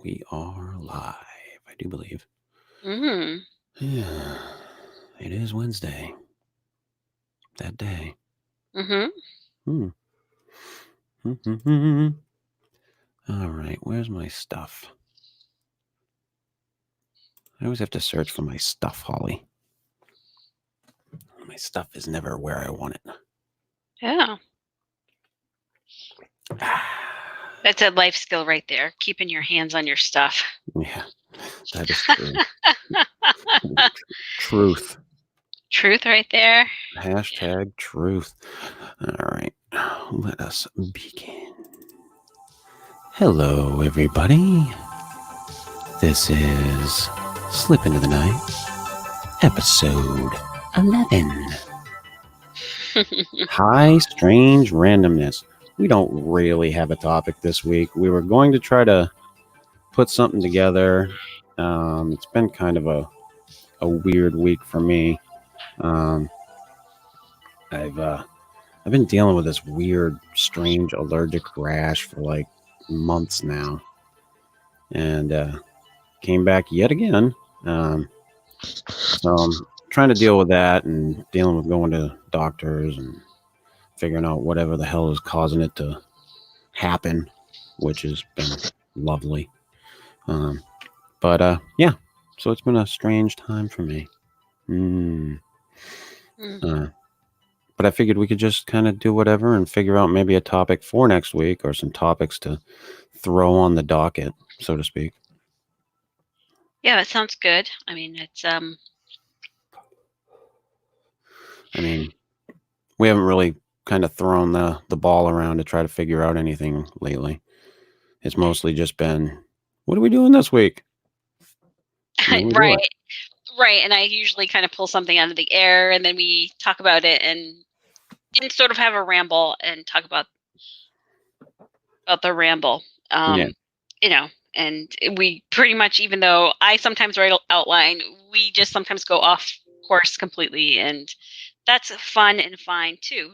We are live, I do believe. Mm-hmm. Yeah, it is Wednesday. That day. Mm-hmm. All right, where's my stuff? I always have to search for my stuff, Holly. My stuff is never where I want it. Yeah. That's a life skill right there, keeping your hands on your stuff. Yeah, that is true. Truth. Truth right there. Hashtag truth. All right, let us begin. Hello, everybody. This is Slip Into the Night, episode 11. Hi, Strange Randomness. We don't really have a topic this week. We were going to try to put something together. It's been kind of a weird week for me. I've been dealing with this weird, strange allergic rash for like months now, and came back yet again. So I'm trying to deal with that and dealing with going to doctors and figuring out whatever the hell is causing it to happen, which has been lovely. But yeah, so it's been a strange time for me. But I figured we could just kind of do whatever and figure out maybe a topic for next week or some topics to throw on the docket, so to speak. Yeah, that sounds good. I mean, it's we haven't really kind of thrown the ball around to try to figure out anything lately. It's mostly just been, what are we doing this week? right. Right. And I usually kind of pull something out of the air and then we talk about it and sort of have a ramble and talk about the ramble. Yeah. You know, and we pretty much, even though I sometimes write outline, we just sometimes go off course completely, and that's fun and fine too.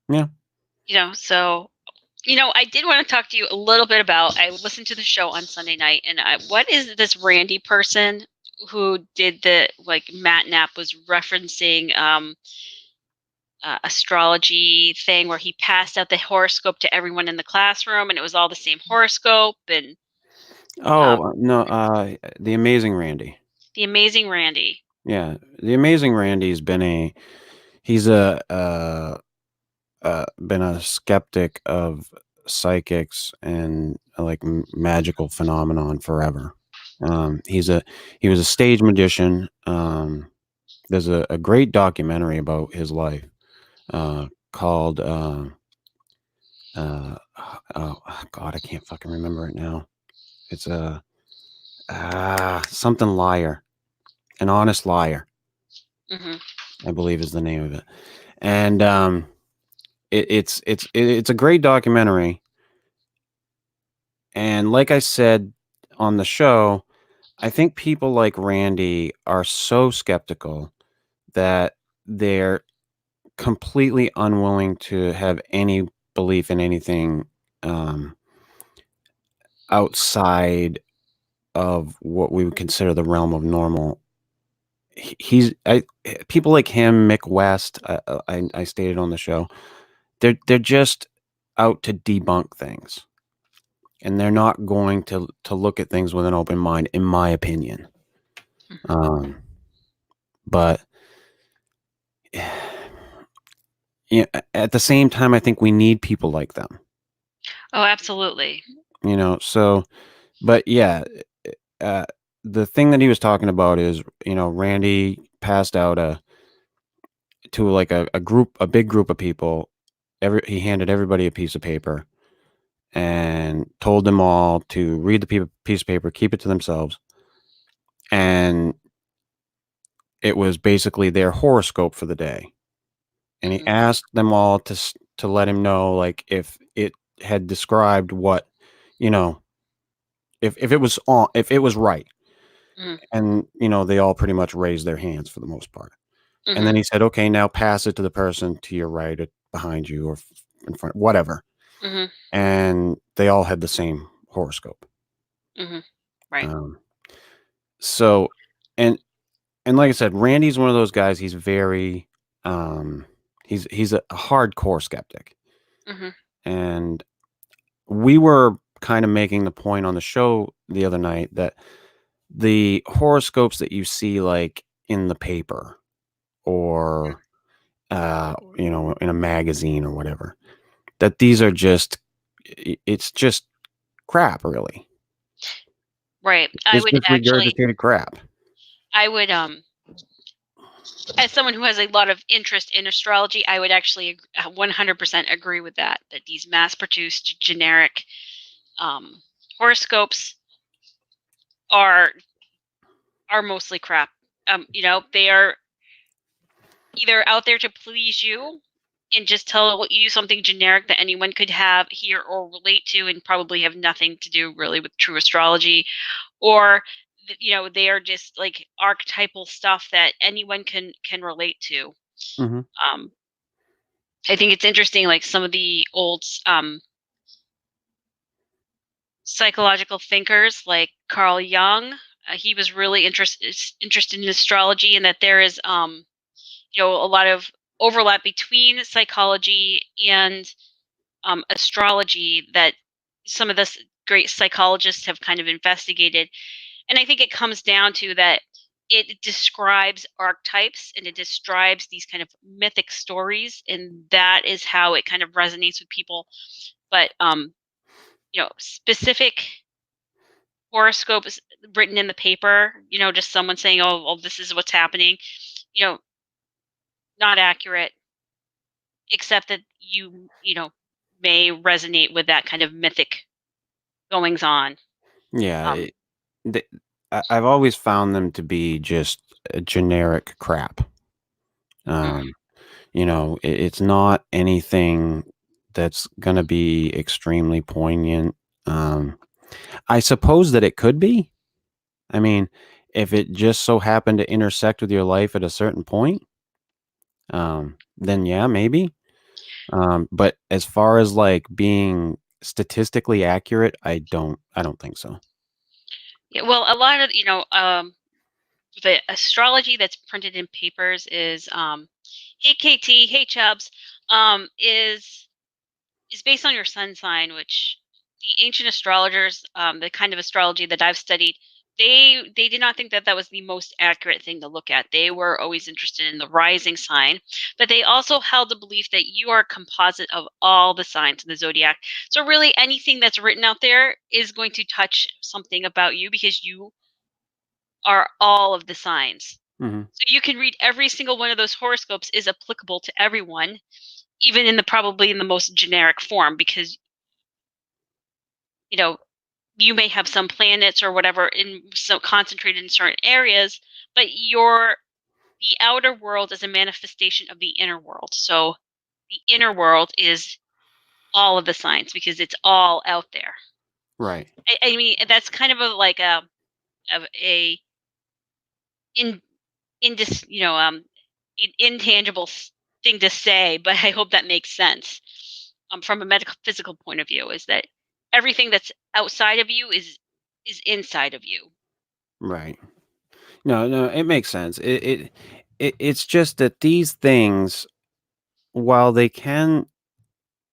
Yeah. So I did want to talk to you a little bit about, I listened to the show on Sunday night, and what is this Randy person who did the, like, Matt Knapp was referencing astrology thing where he passed out the horoscope to everyone in the classroom and it was all the same horoscope, and no, the Amazing Randy. the Amazing Randy. Yeah, the Amazing Randy's been he's been a skeptic of psychics and like magical phenomenon forever. He was a stage magician. There's a great documentary about his life called oh God, I can't fucking remember it now. It's something liar, an honest liar. I believe is the name of it, and it's a great documentary. And like I said on the show, I think people like Randy are so skeptical that they're completely unwilling to have any belief in anything outside of what we would consider the realm of normal. People like him, Mick West, I stated on the show, they're just out to debunk things, and they're not going to look at things with an open mind, in my opinion. But yeah, at the same time, I think we need people like them. Oh, absolutely. So, but yeah, the thing that he was talking about is, Randy passed out to like a big group of people. He handed everybody a piece of paper and told them all to read the piece of paper, keep it to themselves. And it was basically their horoscope for the day. And he asked them all to let him know, like, if it had described what, if it was right. And, they all pretty much raised their hands for the most part. And then he said, okay, now pass it to the person to your right or behind you or in front, whatever. Mhm. and they all had the same horoscope. Mhm. Right. Um, so, and and like I said, Randy's one of those guys. He's very, um, he's a hardcore skeptic, Mhm. and we were kind of making the point on the show the other night that the horoscopes that you see like in the paper or in a magazine or whatever, that these are just it's just crap, really. Right. I It's would just actually regurgitated crap. I would as someone who has a lot of interest in astrology, I would actually 100% agree with that. That these mass-produced generic um, horoscopes are mostly crap. They are either out there to please you and just tell you something generic that anyone could have, hear, or relate to, and probably have nothing to do really with true astrology, or they are just like archetypal stuff that anyone can relate to. Hmm. Um, I think it's interesting, like some of the old psychological thinkers, like Carl Jung. He was really interested in astrology, and that there is a lot of overlap between psychology and astrology that some of the great psychologists have kind of investigated. And I think it comes down to that it describes archetypes and it describes these kind of mythic stories, and that is how it kind of resonates with people. But specific horoscopes written in the paper, just someone saying, "Oh, well, this is what's happening," you know, not accurate, except that you may resonate with that kind of mythic goings on. Yeah, Um, th- I've always found them to be just a generic crap. mhm. Um, it's not anything that's gonna be extremely poignant. Um, I suppose that it could be. I mean, if it just so happened to intersect with your life at a certain point, then yeah, maybe. But as far as like being statistically accurate, I don't think so. Yeah, well, a lot of the astrology that's printed in papers is hey KT, hey Chubbs, is based on your sun sign, which the ancient astrologers, the kind of astrology that I've studied, they did not think that that was the most accurate thing to look at. They were always interested in the rising sign, but they also held the belief that you are a composite of all the signs in the zodiac. So really, anything that's written out there is going to touch something about you because you are all of the signs. Hmm. So you can read every single one of those horoscopes is applicable to everyone, even in the probably in the most generic form, because you know you may have some planets or whatever in so concentrated in certain areas, but the outer world is a manifestation of the inner world. So the inner world is all of the signs because it's all out there. Right. I mean, that's kind of a like a in indis intangible thing to say, but I hope that makes sense. From a medical physical point of view, is that everything that's outside of you is inside of you. Right. No, no, it makes sense. It's just that these things, while they can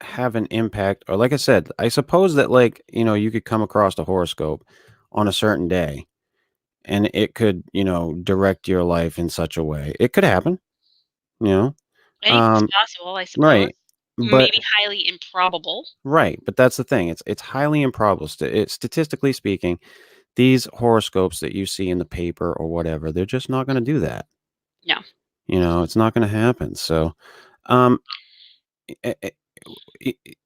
have an impact, or like I said, I suppose that like, you could come across a horoscope on a certain day and it could, direct your life in such a way. It could happen, you know. Anything's Um, possible, I suppose. right. But Maybe highly improbable. right, but that's the thing. It's highly improbable. Statistically speaking, these horoscopes that you see in the paper or whatever, they're just not going to do that. No. It's not going to happen. So, um, i- i-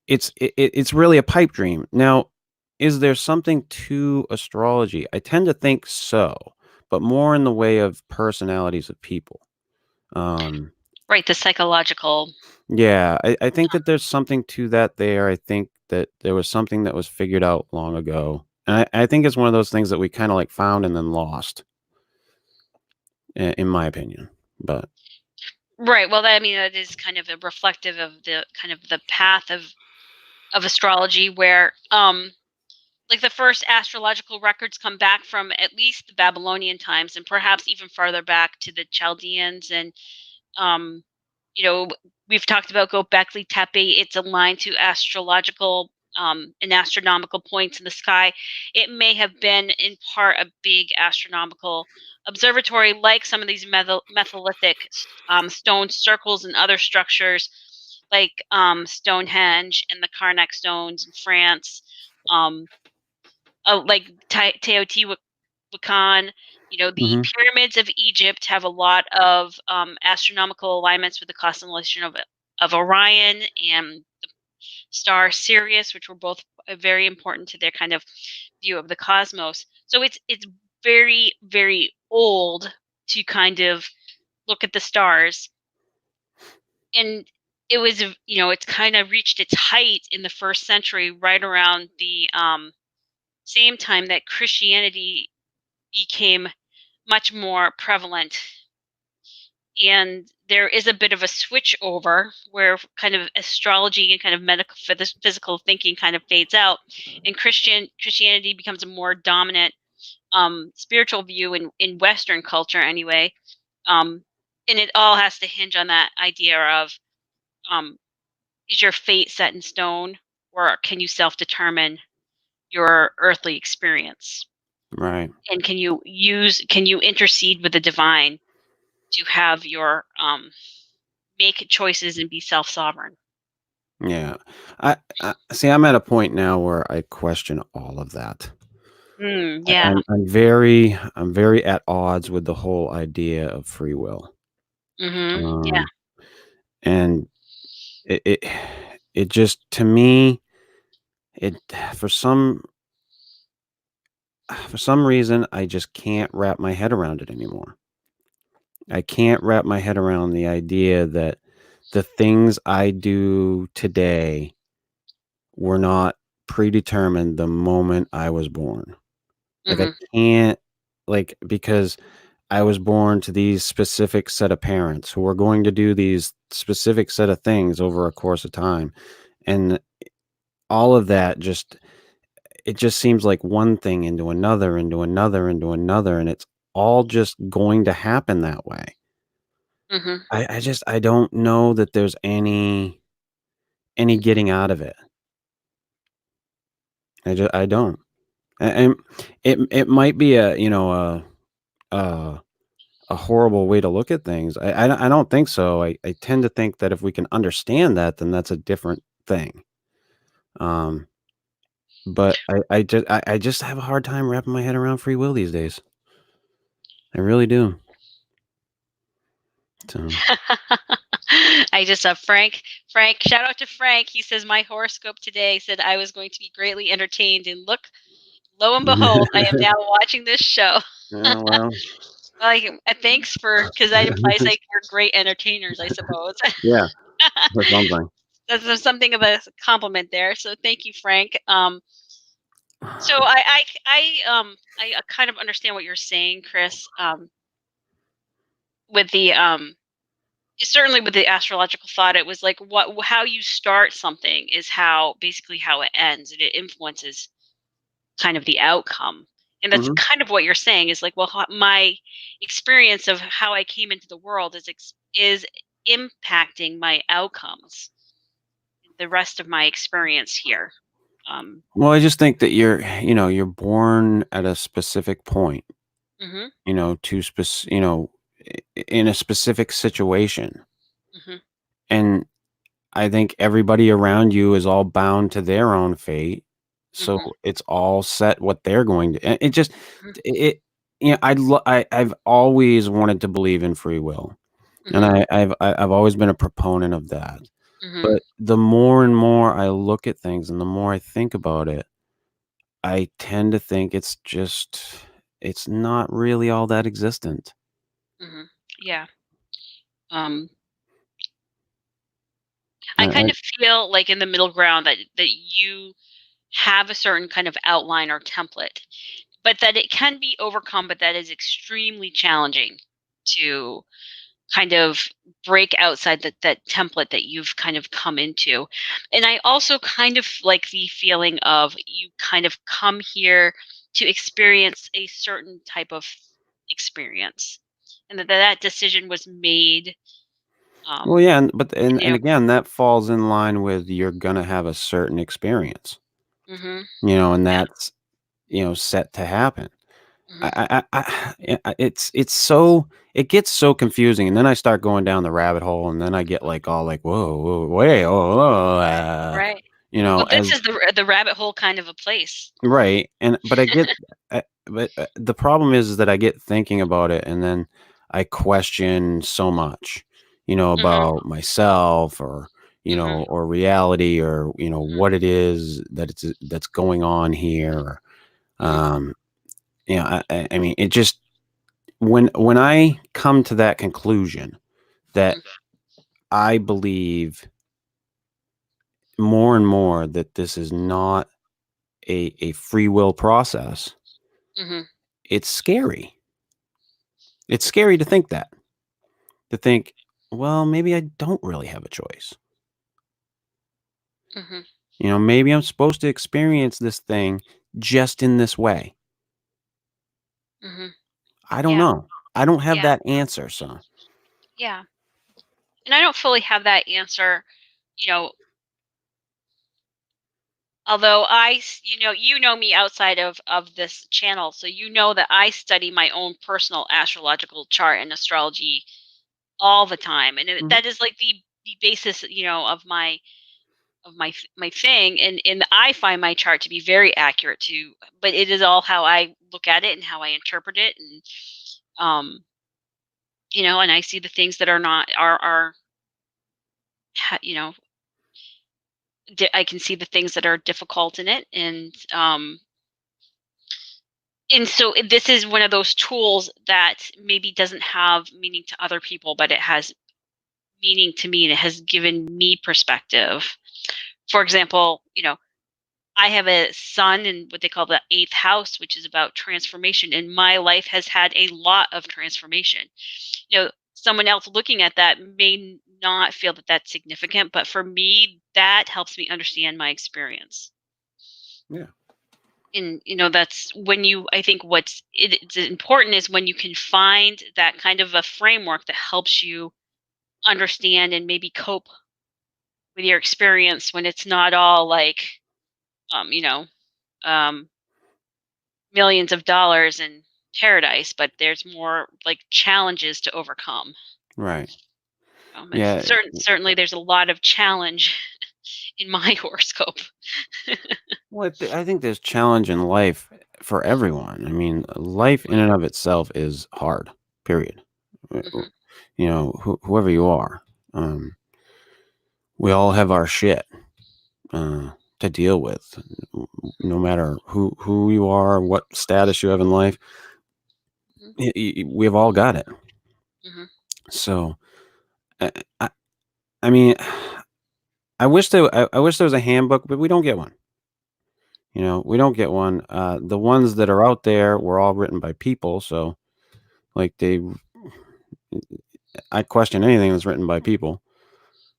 it's really a pipe dream. Now, is there something to astrology? I tend to think so, but more in the way of personalities of people. Um, Right, the psychological. yeah, I think that there's something to that there. I think that there was something that was figured out long ago. And I think it's one of those things that we kind of like found and then lost, in my opinion. But Right, well, I mean, that is kind of a reflective of the kind of the path of of astrology where like the first astrological records come back from at least the Babylonian times and perhaps even farther back to the Chaldeans and um, you know, we've talked about Göbekli Tepe. It's aligned to astrological and astronomical points in the sky. It may have been in part a big astronomical observatory, like some of these metholithic stone circles and other structures, like Stonehenge and the Karnak stones in France, um, like Teotihuacan. You know, the Mhm. pyramids of Egypt have a lot of astronomical alignments with the constellation of Orion and the star Sirius, which were both very important to their kind of view of the cosmos. So it's very very old to kind of look at the stars, and it was it's kind of reached its height in the first century, right around the same time that Christianity became much more prevalent. And there is a bit of a switch over where kind of astrology and kind of medical physical thinking kind of fades out, and Christianity becomes a more dominant spiritual view in Western culture anyway. Um, and it all has to hinge on that idea of um, is your fate set in stone, or can you self determine your earthly experience? Right. And can you intercede with the divine to have your make choices and be self sovereign? Yeah. I see, I'm at a point now where I question all of that. Yeah. I'm very at odds with the whole idea of free will. Yeah. Um, and it it just to me, it for some for some reason, I just can't wrap my head around it anymore. I can't wrap my head around the idea that the things I do today were not predetermined the moment I was born. Like, I Mhm. can't because I was born to these specific set of parents who are going to do these specific set of things over a course of time, and all of that just seems like one thing into another, into another, into another, and it's all just going to happen that way. Mhm. I don't know that there's any getting out of it. I don't. And it might be a a horrible way to look at things. I don't think so. I tend to think that if we can understand that, then that's a different thing. Um, but I just have a hard time wrapping my head around free will these days. I really do. So, I just Frank, shout out to Frank. He says my horoscope today said I was going to be greatly entertained, and look, lo and behold, I am now watching this show. yeah, well, Like, thanks for because that implies like we're great entertainers, I suppose. yeah, or something. That's something of a compliment there. So thank you, Frank. So I kind of understand what you're saying, Chris. With the certainly with the astrological thought, it was like what how you start something is how basically how it ends, and it influences kind of the outcome. And that's Mhm. kind of what you're saying is like, well, my experience of how I came into the world is impacting my outcomes, the rest of my experience here. Um, Well, I just think that you're born at a specific point, mhm, to in a specific situation. mhm, And I think everybody around you is all bound to their own fate. So mhm, it's all set what they're going to, and it just, mhm, it, I've always wanted to believe in free will. And mhm, I've always been a proponent of that. mhm, But the more and more I look at things and the more I think about it, I tend to think it's not really all that existent. mhm. Yeah. Um, I I kind of feel like in the middle ground that you have a certain kind of outline or template, but that it can be overcome, but that is extremely challenging to kind of break outside that template that you've kind of come into. And I also kind of like the feeling of you kind of come here to experience a certain type of experience, and that decision was made. Well, Um, yeah, and you again, that falls in line with you're gonna have a certain experience, know. Hmm. and Yeah. that's, set to happen. Hmm. It's so it gets so confusing, and then I start going down the rabbit hole, and then I get like all like, whoa, whoa, wait, oh, oh, Right. Well, this as is the rabbit hole kind of a place. right, and but I get, but the problem is that I get thinking about it, and then I question so much, Hmm. about myself, or Hmm. or reality, or Hmm. what it is that's going on here. Or, Hmm. um, I mean, it just when I come to that conclusion that Hmm. I believe more and more that this is not a free will process, Hmm. it's scary. It's scary to think that. To think, well, maybe I don't really have a choice. Hmm. Maybe I'm supposed to experience this thing just in this way. Hmm. I don't Yeah. know. I don't have Yeah. that answer, so. Yeah. And I don't fully have that answer, you know, although you know me outside of this channel, so you know that I study my own personal astrological chart and astrology all the time, and Mhm. that is like the basis, of my thing, and I find my chart to be very accurate too. But it is all how I look at it and how I interpret it, and um, and I see the things that are not are you know I can see the things that are difficult in it, and so this is one of those tools that maybe doesn't have meaning to other people, but it has meaning to me, and it has given me perspective. For example, I have a son in what they call the eighth house, which is about transformation, and my life has had a lot of transformation. Someone else looking at that may not feel that that's significant, but for me, that helps me understand my experience. Yeah. And that's when I think it's important is when you can find that kind of a framework that helps you understand and maybe cope with your experience when it's not all like um you know um millions of dollars in paradise, but there's more like challenges to overcome. Right. And Yeah. certainly there's a lot of challenge in my horoscope. Well, I think there's challenge in life for everyone. I mean, life in and of itself is hard, period. Hmm. Whoever you are, um, we all have our shit to deal with, no matter who you are, what status you have in life. We've all got it. Hmm. So, I, I, I mean, I wish there was a handbook, but we don't get one. We don't get one. The ones that are out there were all written by people, so like I question anything that's written by people.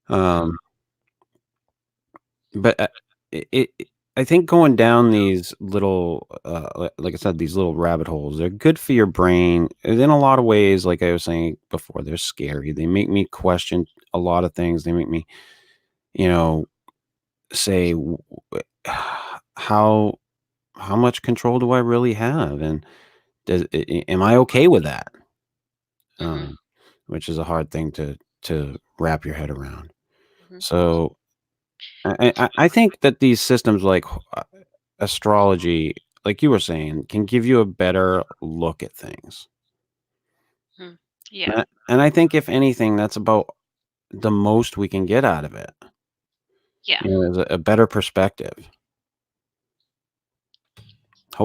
Hmm. Um, but I think going down these little, like I said, these little rabbit holes, they're good for your brain. And in a lot of ways, like I was saying before, they're scary. They make me question a lot of things. They make me, you know, say, how how much control do I really have, and am I okay with that? Hmm. Um, which is a hard thing to wrap your head around. Hmm. So I think that these systems like astrology, like you were saying, can give you a better look at things. Hmm. Yeah. And I think if anything, that's about the most we can get out of it. Yeah. Is a better perspective,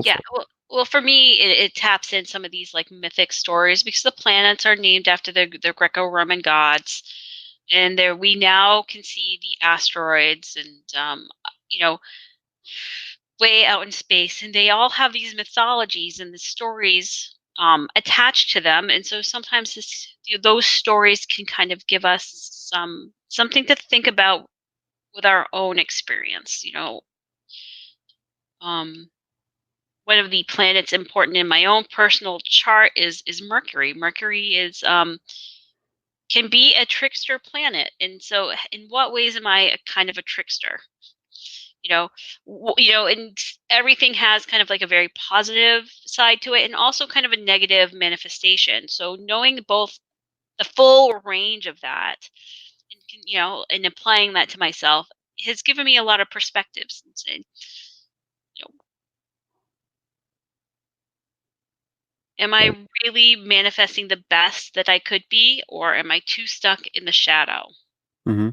Yeah. hopefully. Well, for me, it taps in some of these like mythic stories because the planets are named after the Greco-Roman gods, and there we now can see the asteroids and you know way out in space, and they all have these mythologies and the stories attached to them, and so sometimes those stories can kind of give us something to think about with our own experience. Um, one of the planets important in my own personal chart is Mercury. Mercury is can be a trickster planet, and so in what ways am I a kind of a trickster? And everything has kind of like a very positive side to it, and also kind of a negative manifestation. So knowing both the full range of that, and applying that to myself has given me a lot of perspectives. And you know, am Right. I really manifesting the best that I could be, or am I too stuck in the shadow? Mm-hmm.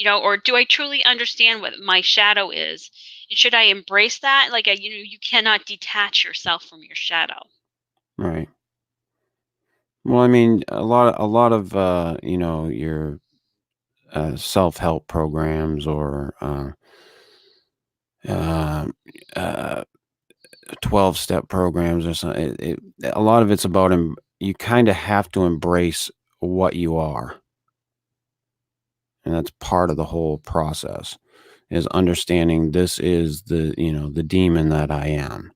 Or do I truly understand what my shadow is? And should I embrace that? Like, you cannot detach yourself from your shadow. Right. Well, I mean, a lot of your self-help programs or uh, uh, 12-step programs or something. A lot of it's about you kind of have to embrace what you are, and that's part of the whole process. Is understanding this is the demon that I am,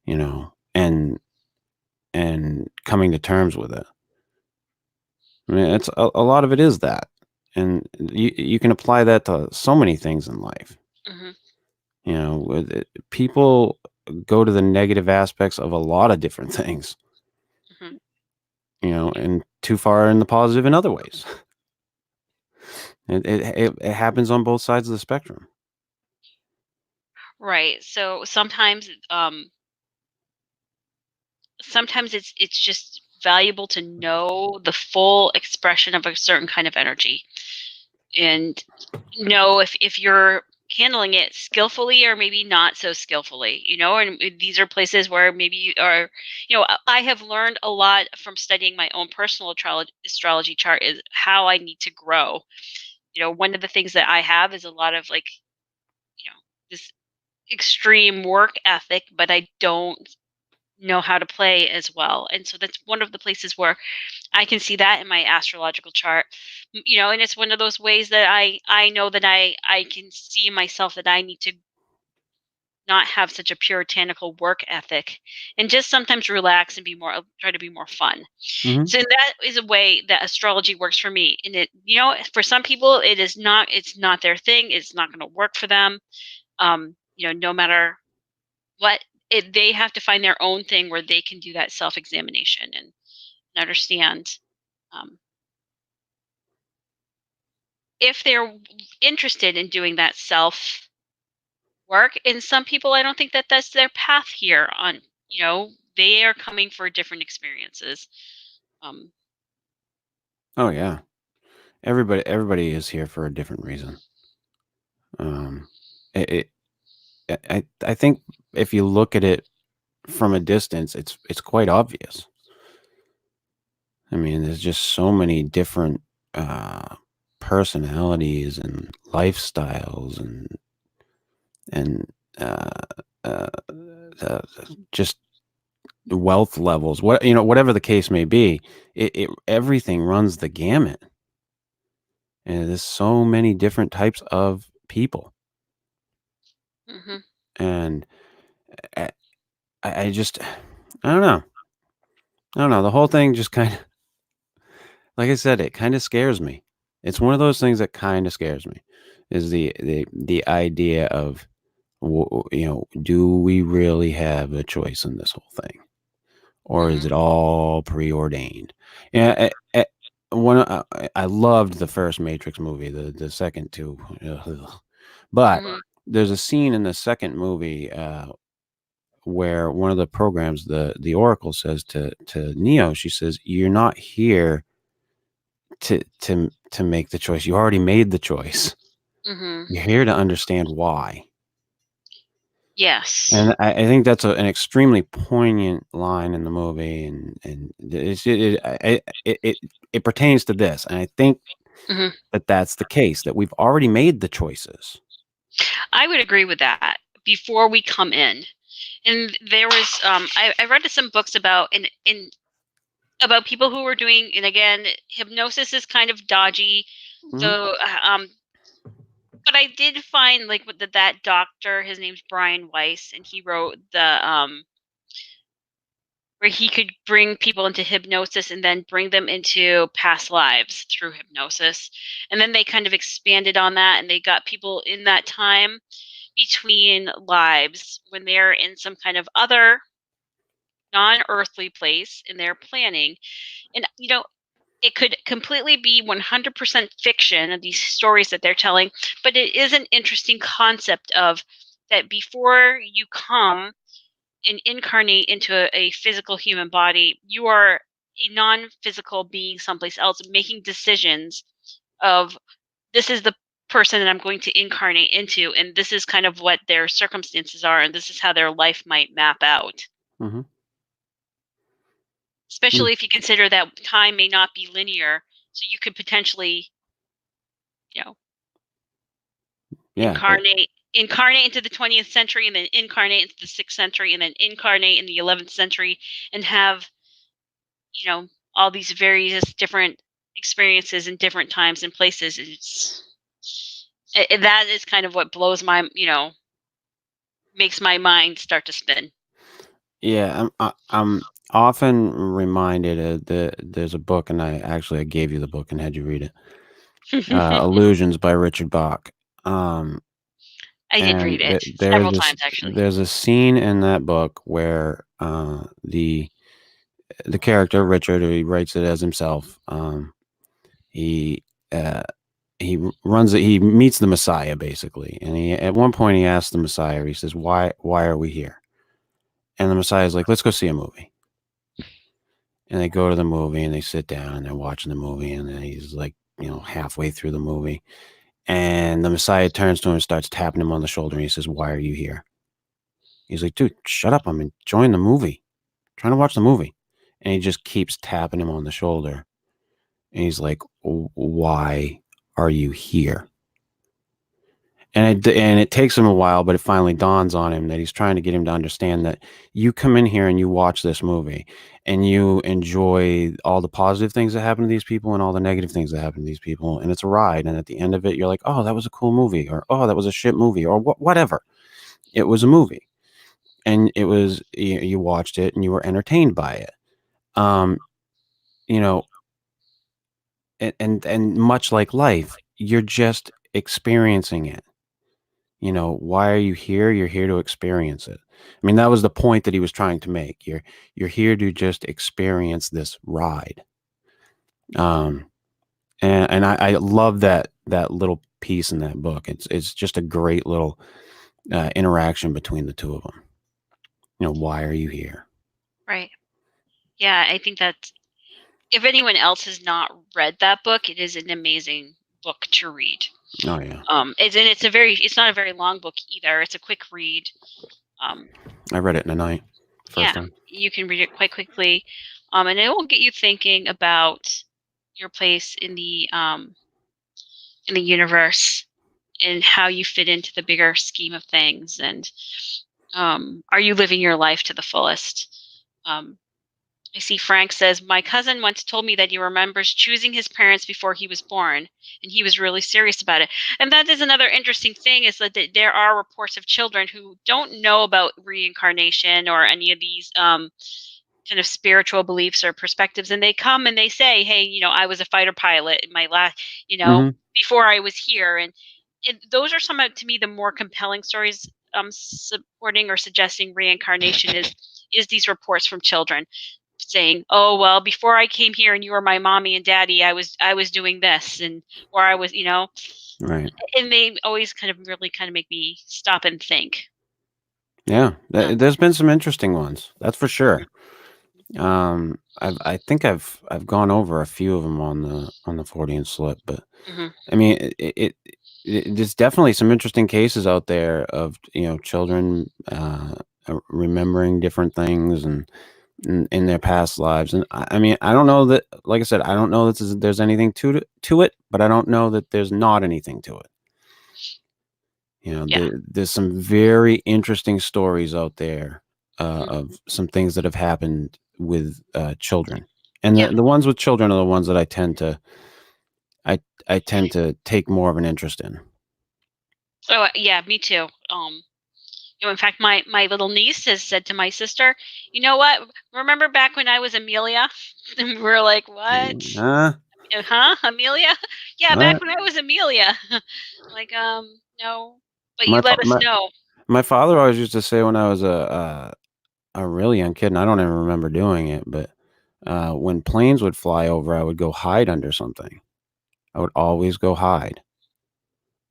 and coming to terms with it. I mean, it's a lot of it is that, and you can apply that to so many things in life. Hmm. People go to the negative aspects of a lot of different things, Hmm. and too far in the positive in other ways. It happens on both sides of the spectrum. Right. So sometimes it's just valuable to know the full expression of a certain kind of energy, and know if you're handling it skillfully or maybe not so skillfully. And these are places where maybe you are. I have learned a lot from studying my own personal astrology chart, is how I need to grow. One of the things that I have is a lot of, like, this extreme work ethic, but I don't know how to play as well. And so that's one of the places where I can see that in my astrological chart. And it's one of those ways that I know that I can see myself, that I need to not have such a puritanical work ethic, and just sometimes relax and try to be more fun. Hmm. So that is a way that astrology works for me. And for some people, it's not their thing. It's not going to work for them. No matter what, they have to find their own thing where they can do that self-examination and understand, um, if they're interested in doing that self work. And some people, I don't think that that's their path here on. They are coming for different experiences. um, Oh yeah, everybody is here for a different reason. Um, it, I think if you look at it from a distance, it's quite obvious. I mean, there's just so many different uh, personalities and lifestyles and uh, uh, just wealth levels. Whatever the case may be, everything runs the gamut, and there's so many different types of people, hmm and I, I just I don't know. I don't know. The whole thing just kind of, like I said, it kind of scares me. It's one of those things that kind of scares me, is the idea of, do we really have a choice in this whole thing, or is hmm it all preordained? Yeah, I loved the first Matrix movie. The second two, ugh. But hmm there's a scene in the second movie where one of the programs, the Oracle, says to Neo, she says, "You're not here to make the choice. You already made the choice. hmm You're here to understand why." Yes. And I think that's an extremely poignant line in the movie, and it pertains to this, and I think hmm that that's the case, that we've already made the choices. I would agree with that before we come in. And there was I read some books about about people who were doing, and again, hypnosis is kind of dodgy. Mhm. So but I did find like with that doctor, his name's Brian Weiss, and he wrote the where he could bring people into hypnosis and then bring them into past lives through hypnosis. And then they kind of expanded on that, and they got people in that time between lives when they're in some kind of other non-earthly place in their planning. And it could completely be 100% fiction of these stories that they're telling, but it is an interesting concept of that before you come and incarnate into a physical human body, you are a non-physical being someplace else making decisions of, this is the person that I'm going to incarnate into, and this is kind of what their circumstances are, and this is how their life might map out. Mhm. Mm. Especially if you consider that time may not be linear, so you could potentially, you know, Yeah. incarnate into the 20th century, and then incarnate into the 6th century, and then incarnate in the 11th century, and have, you know, all these various different experiences in different times and places. That is kind of what blows my, makes my mind start to spin. Yeah, I'm often reminded of there's a book, and I gave you the book and had you read it. Illusions by Richard Bach. Um, I did read and it there's several this times, actually. there's a scene in that book where the character Richard, who he writes it as himself, he uh, he meets the Messiah basically, and he at one point he asks the Messiah, he says, "Why are we here?" And the Messiah is like, "Let's go see a movie." And they go to the movie and they sit down and they're watching the movie, and then he's like, halfway through the movie, and the Messiah turns to him and starts tapping him on the shoulder, and he says, "Why are you here?" He's like, "Dude, shut up. I'm enjoying the movie. I'm trying to watch the movie." And he just keeps tapping him on the shoulder. And he's like, "Why are you here?" And it takes him a while, but it finally dawns on him that he's trying to get him to understand that you come in here and you watch this movie and you enjoy all the positive things that happen to these people and all the negative things that happen to these people, and it's a ride. And at the end of it, you're like, "Oh, that was a cool movie," or "Oh, that was a shit movie," or whatever. It was a movie, and you watched it and you were entertained by it. Um, you know, and much like life, you're just experiencing it. Why are you here? You're here to experience it. I mean, that was the point that he was trying to make. You're here to just experience this ride. Um, and I love that little piece in that book. It's just a great little interaction between the two of them. Why are you here? Right. Yeah, I think that if anyone else has not read that book, it is an amazing book to read. Oh yeah, It's not a very long book either. It's a quick read. Um, I read it in a night, first yeah, time. you can read it quite quickly, and it will get you thinking about your place in the universe and how you fit into the bigger scheme of things, and are you living your life to the fullest? Um, I see Frank says, my cousin once told me that he remembers choosing his parents before he was born, and he was really serious about it. And that is another interesting thing, is that there are reports of children who don't know about reincarnation or any of these kind of spiritual beliefs or perspectives, and they come and they say, hey, I was a fighter pilot in my last, Hmm. before I was here. And those are some of, to me, the more compelling stories supporting or suggesting reincarnation is these reports from children saying, "Oh, well, before I came here and you were my mommy and daddy, I was doing this," and or I was, Right. and they always really kind of make me stop and think. Yeah, Um, there's been some interesting ones, that's for mhm, sure. I think I've gone over a few of them on the Freudian slip, but mhm, I mean, there's definitely some interesting cases out there of children remembering different things and in their past lives, and I mean, I don't know that, like I said, I don't know that there's anything to it, but I don't know that there's not anything to it. yeah, There's some very interesting stories out there of some things that have happened with children, and Yeah. the ones with children are the ones that I I tend to take more of an interest in. Oh, yeah, me too. In fact, my little niece has said to my sister, "You know what? Remember back when I was Amelia?" And we're like, "What? Huh? Huh? Amelia? Yeah, back What? when I was Amelia." Like, no, but you My, let us know. my father always used to say when I was a really young kid, and I don't even remember doing it, but when planes would fly over, I would go hide under something. I would always go hide.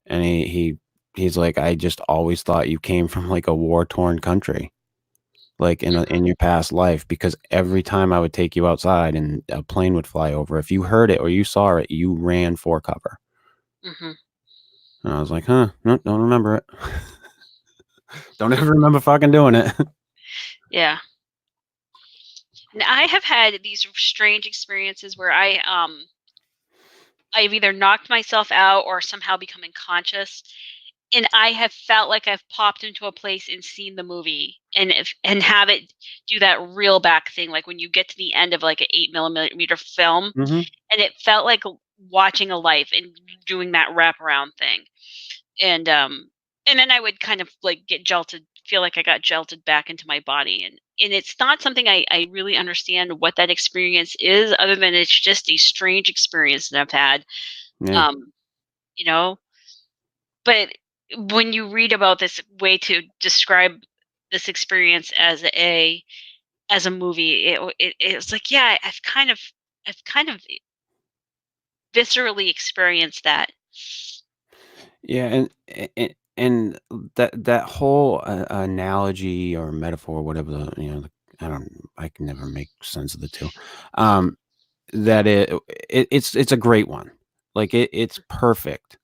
And he's like, "I just always thought you came from, like, a war-torn country, like, Mhm, in your past life, because every time I would take you outside and a plane would fly over, if you heard it or you saw it, you ran for cover." mhm. And I was like, "Huh, no, don't remember it." Don't ever remember fucking doing it. Yeah. And I have had these strange experiences where I've either knocked myself out or somehow become unconscious, and I have felt like I've popped into a place and seen the movie, and have it do that reel back thing, like when you get to the end of like an 8 millimeter film, Mhm. and it felt like watching a life and doing that wraparound thing, and and then I would kind of like get jolted, feel like I got jolted back into my body, and it's not something I really understand what that experience is, other than it's just a strange experience that I've had, Yeah. um, you know, but when you read about this way to describe this experience as a movie, it was like, yeah, I've kind of viscerally experienced that. Yeah, and that whole analogy or metaphor, whatever I can never make sense of the two. Um, that it's a great one. Like it's perfect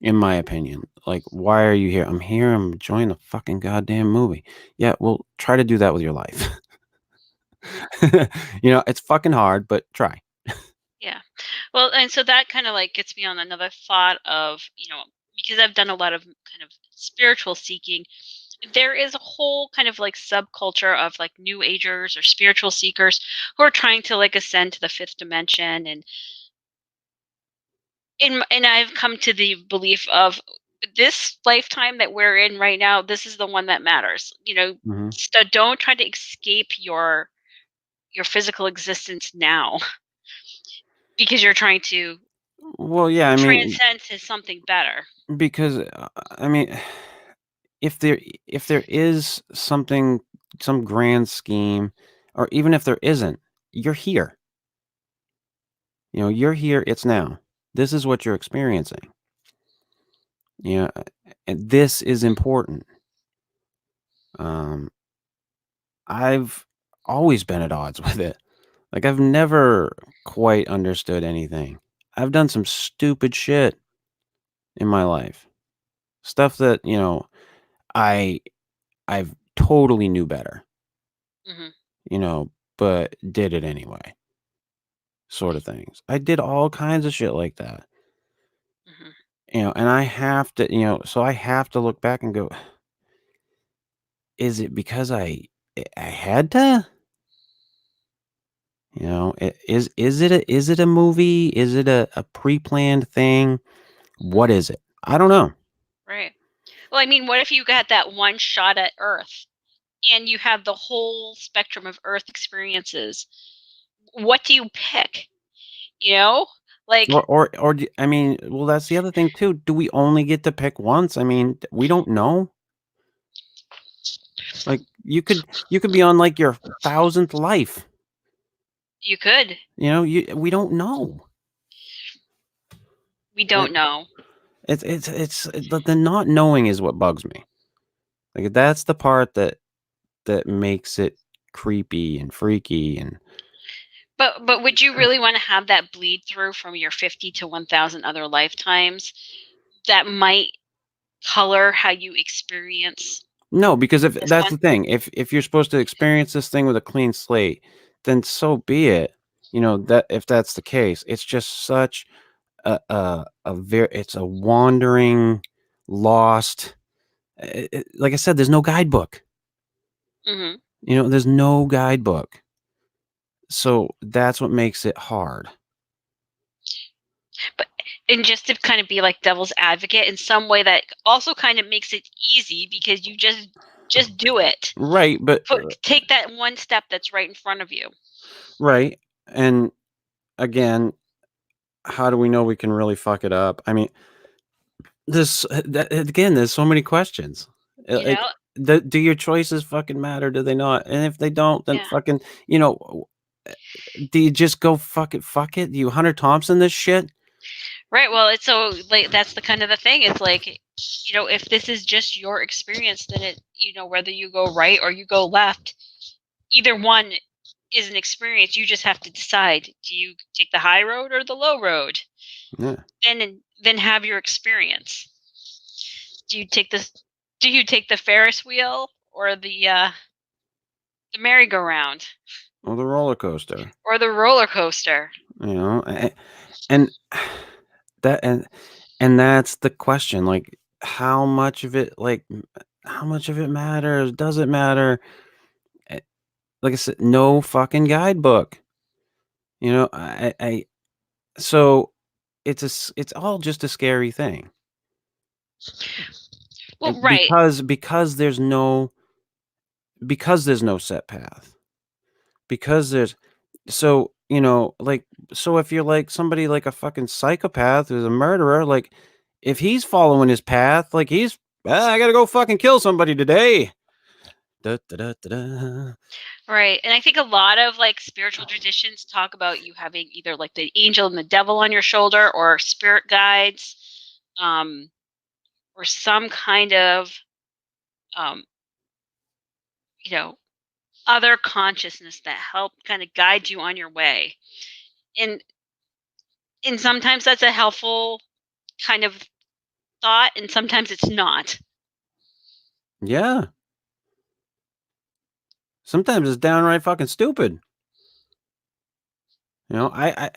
in my opinion. Like, why are you here? I'm here. I'm enjoying the fucking goddamn movie. Yeah, well, try to do that with your life. Mhm. It's fucking hard, but try. Yeah. Well, and so that kind of like gets me on another thought of, because I've done a lot of kind of spiritual seeking, there is a whole kind of like subculture of like new agers or spiritual seekers who are trying to like ascend to the fifth dimension, and I've come to the belief of this lifetime that we're in right now, this is the one that matters. Mhm. So don't try to escape your physical existence now because you're trying to Well, yeah, I mean, transcend to something better. because I mean, if there if there is something, some grand scheme, or even if there isn't, you're here. You're here. It's now. This is what you're experiencing. Yeah, and this is important. Um, I've always been at odds with it. Like, I've never quite understood anything. I've done some stupid shit in my life. Stuff that, I I've totally knew better, Hmm. you know, but did it anyway, sort of things. I did all kinds of shit like that. Hmm. And I have to, so I have to look back and go, is it because I had to? Is it a movie? Is it a pre-planned thing? What is it? I don't know. Right. Well, I mean, what if you got that one shot at Earth and you have the whole spectrum of Earth experiences? What do you pick? You know, like I mean, well, that's the other thing too. Do we only get to pick once? I mean, we don't know. Like, you could be on like your thousandth life. you could. We don't know. We Like, don't know. the not knowing is what bugs me. Like, that's the part that makes it creepy and freaky and But would you really want to have that bleed through from your 50 to 1,000 other lifetimes that might color how you experience no, because if this that's one? the thing, if you're supposed to experience this thing with a clean slate, then so be it. That if that's the case, it's just such a very it's a wandering, lost. Like I said, there's no guidebook. Hmm. You know, there's no guidebook. So that's what makes it hard. But and just to kind of be like devil's advocate in some way that also kind of makes it easy because you just do it. Right, but Take that one step that's right in front of you. right. And again, how do we know we can really fuck it up? I mean, again, there's so many questions. You Like, know? do your choices fucking matter? Do they not? And if they don't, then Yeah. fucking, you know, do you just go fuck it? Fuck it. Do you Hunter Thompson this shit? Right. Well, it's so like that's the kind of the thing. It's like, you know, if this is just your experience, then it, you know, whether you go right or you go left, either one is an experience. You just have to decide: do you take the high road or the low road? Yeah. Then have your experience. Do you take this? Do you take the Ferris wheel or the merry-go-round Or the roller coaster. or the roller coaster? You know, and that and that's the question. Like, how much of it, how much of it matters? Does it matter? Eh, Like I said, no fucking guidebook. You know, so it's all just a scary thing. Well, right. Because there's no set path. Because there's so, you know, like, so if you're like somebody like a fucking psychopath who's a murderer, like, if he's following his path, like he's, I gotta go fucking kill somebody today. Da, da, da, da, da. Right. And I think a lot of like spiritual traditions talk about you having either like the angel and the devil on your shoulder or spirit guides, um, or some kind of, um, you know, other consciousness that help kind of guide you on your way. And and sometimes that's a helpful kind of thought, and sometimes it's not. Yeah. Sometimes it's downright fucking stupid. You know, I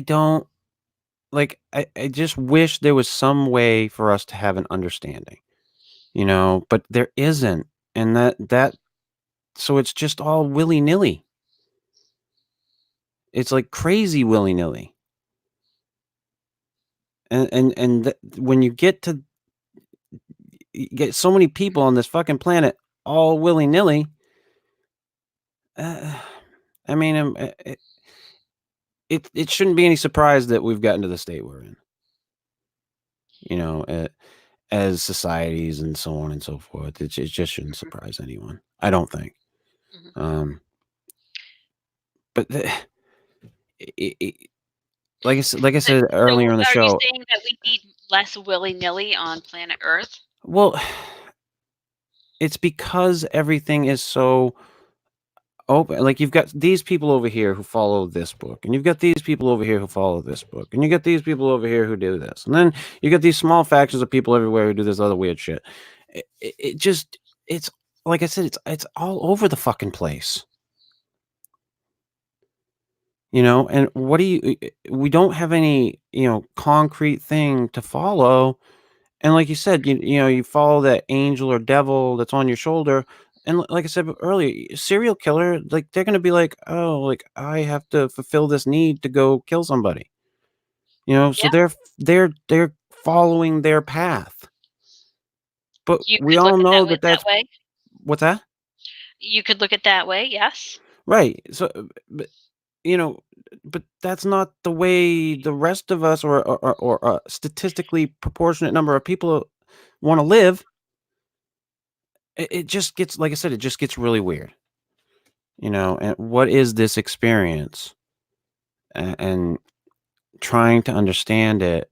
don't like, I just wish there was some way for us to have an understanding, you know, but there isn't. And so it's just all willy nilly. It's like crazy willy nilly. When you get so many people on this fucking planet all willy nilly, uh, I mean, it shouldn't be any surprise that we've gotten to the state we're in, you know, as societies and so on and so forth. It just shouldn't Mhm, surprise anyone. I don't think. mhm. Um, but it, like I So, said earlier in the are you show, saying that we need less willy nilly on planet Earth? well, it's because everything is so open. Like, you've got these people over here who follow this book, and you've got these people over here who follow this book, and you got these people over here who do this, and then you got these small factions of people everywhere who do this other weird shit. It just, it's like I said, it's all over the fucking place, you know. And what do you? We don't have any, you know, concrete thing to follow. And like you said, you know, you follow that angel or devil that's on your shoulder. And like I said earlier, serial killer, like, they're gonna be like, oh, like, I have to fulfill this need to go kill somebody. You know, so Yeah, they're following their path. But you we could look all at know that that that that's way. what's that? You could look at that way, yes. Right. So, but, you know, but that's not the way the rest of us, or a statistically proportionate number of people want to live. It just gets, like I said, it just gets really weird. You know, and what is this experience? And trying to understand it,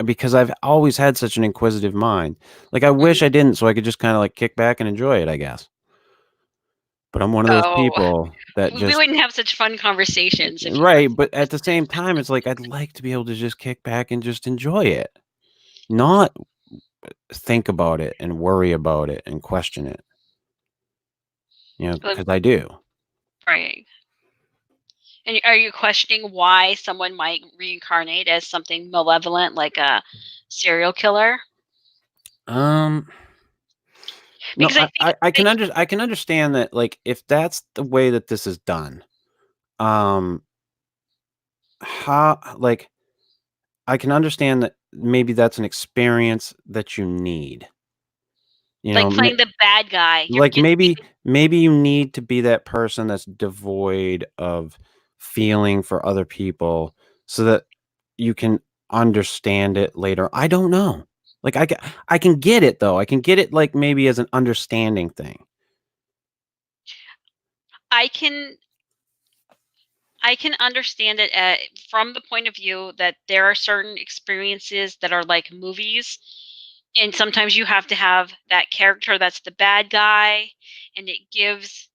because I've always had such an inquisitive mind. Like, I Mhm. wish I didn't, so I could just kind of like kick back and enjoy it, I guess. But I'm one of those Oh, people that we just, wouldn't have such fun conversations if you were right. so But at the inquisitive. same time, it's like I'd like to be able to just kick back and just enjoy it, not think about it and worry about it and question it. You know, Like, because I do. right. And are you questioning why someone might reincarnate as something malevolent like a serial killer? Um, No, Because I think I can understand that, like, if that's the way that this is done, um, how like, I can understand that maybe that's an experience that you need, you know, like playing the bad guy, you're like, it's maybe you need to be that person that's devoid of feeling for other people so that you can understand it later. I don't know. Like, I can get it, though. I can get it, like, maybe as an understanding thing. I can I can understand it from the point of view that there are certain experiences that are like movies, and sometimes you have to have that character that's the bad guy, and it gives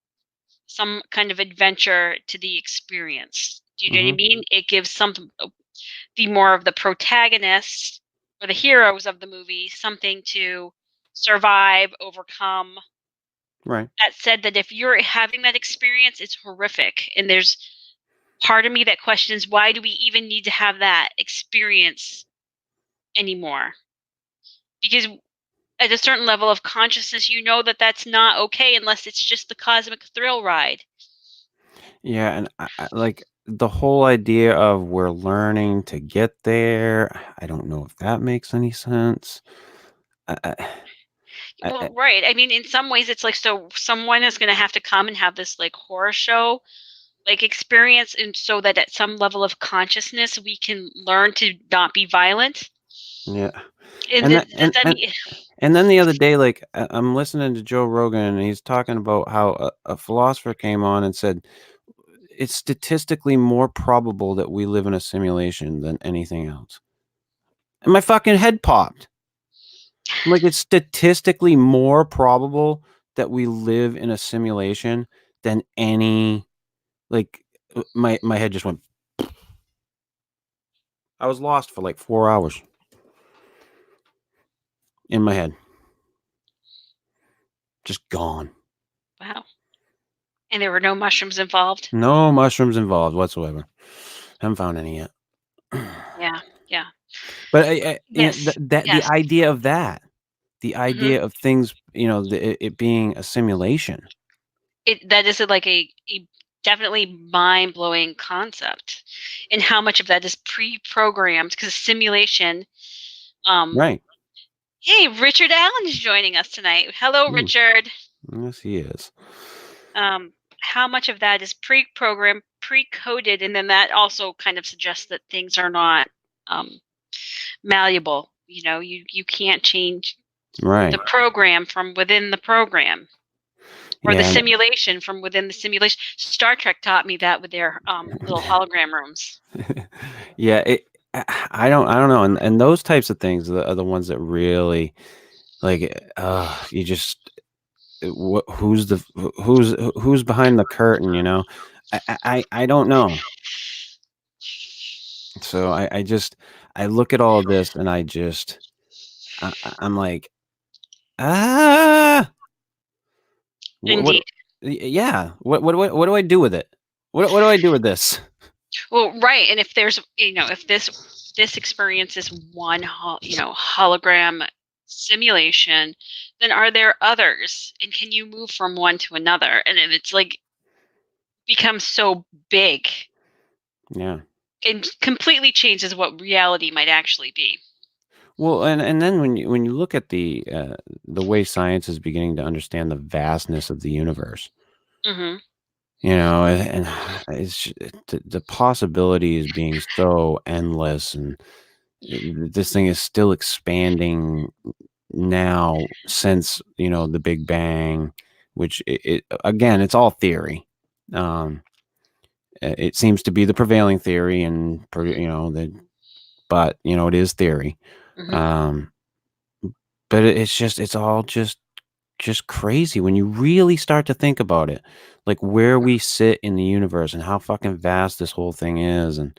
some kind of adventure to the experience. Do you know what I Mhm. mean? It gives some the more of the protagonist or the heroes of the movie something to survive, overcome. Right. That said, that if you're having that experience, it's horrific, and there's part of me that questions, why do we even need to have that experience anymore? Because at a certain level of consciousness, you know that that's not okay unless it's just the cosmic thrill ride. Yeah, and like, the whole idea of we're learning to get there, I don't know if that makes any sense. I I Well, right. I mean, in some ways, it's like, so someone is going to have to come and have this like horror show like experience, and so that at some level of consciousness we can learn to not be violent. yeah. And And does that that mean and then the other day, like, I'm listening to Joe Rogan, and he's talking about how a philosopher came on and said, "It's statistically more probable that we live in a simulation than anything else." And my fucking head popped. I'm like, "It's statistically more probable that we live in a simulation than any," like, my head just went. I was lost for, like, 4 hours in my head. Just gone. wow? And there were no mushrooms involved. No mushrooms involved whatsoever. Haven't found any yet. Yeah, yeah. But Yes, that the yes. idea of that, the Hmm. idea of things, it being a simulation. It that is like a definitely mind blowing concept, and how much of that is pre-programmed because simulation. Um, Right. hey, Richard Allen is joining us tonight. Hello, Mm, Richard. yes, he is. How much of that is pre-programmed, pre-coded, and then that also kind of suggests that things are not um, malleable. You know, you can't change the Right. program from within the program, or the Yeah, simulation from within the simulation. Star Trek taught me that with their little hologram rooms. yeah, I don't know, and those types of things are the ones that really, like, you just, who's behind the curtain, you know? I don't know. So I just, I look at all of this, and I just, I'm like, "Ah!" What Indeed. yeah. What do I do with it? What do I do with this? Well, right, and if there's, if this experience is one hologram simulation, then are there others, and can you move from one to another? And if it's like becomes so big, Yeah. it completely changes what reality might actually be. Well, and then when you look at the way science is beginning to understand the vastness of the universe, Hmm. and the possibilities being so endless, and this thing is still expanding now since, the Big Bang, which again, it's all theory. Um, it seems to be the prevailing theory, and but it is theory. Hmm. Um, but it's all just crazy when you really start to think about it, like where we sit in the universe and how fucking vast this whole thing is, and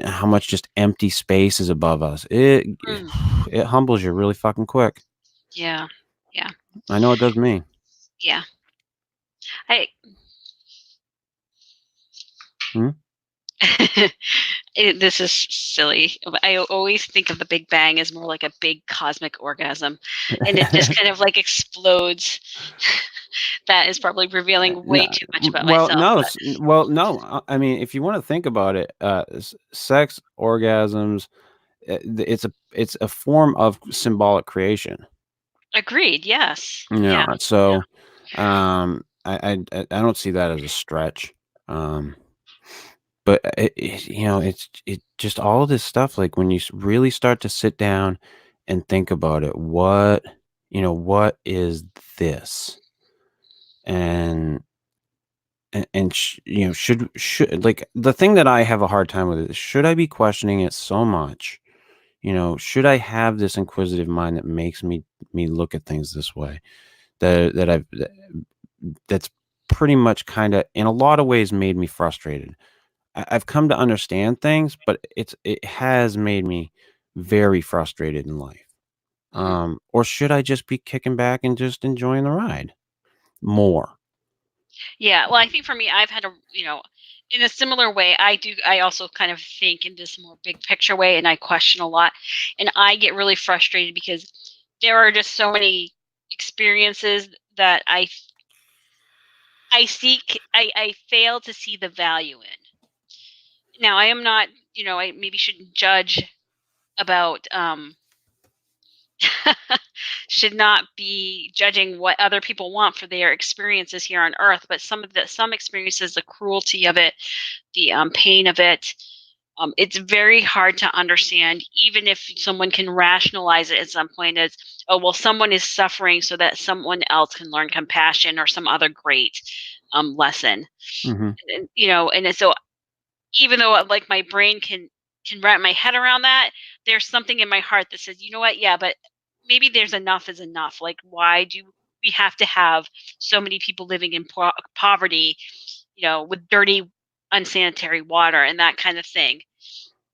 how much just empty space is above us. Mm. It humbles you really fucking quick. Yeah, yeah, I know it does me. yeah. I Hmm? This is silly. I always think of the Big Bang as more like a big cosmic orgasm, and it just kind of like explodes. That is probably revealing way No, too much about well, myself. no, But well, no. I mean, if you want to think about it, sex orgasms, it's a form of symbolic creation. agreed. Yes. Yeah. Yeah. Yeah. So, I don't see that as a stretch. Um, but it just all this stuff. Like when you really start to sit down and think about it, what is this? And should like the thing that I have a hard time with is should I be questioning it so much? Should I have this inquisitive mind that makes me look at things this way? That's pretty much kind of in a lot of ways made me frustrated. I've come to understand things, but it has made me very frustrated in life. Mhm. Or should I just be kicking back and just enjoying the ride more? Yeah. Well, I think for me, I've had in a similar way, I also kind of think in this more big picture way, and I question a lot, and I get really frustrated because there are just so many experiences that I fail to see the value in. Now, I am not, I maybe shouldn't judge about should not be judging what other people want for their experiences here on earth, but some experiences, the cruelty of it, the pain of it, it's very hard to understand, even if someone can rationalize it at some point as, oh, well, someone is suffering so that someone else can learn compassion or some other great lesson. Hmm. And so even though like my brain can wrap my head around that, there's something in my heart that says, you know what, yeah, but maybe there's enough is enough. Like, why do we have to have so many people living in poverty, with dirty, unsanitary water and that kind of thing,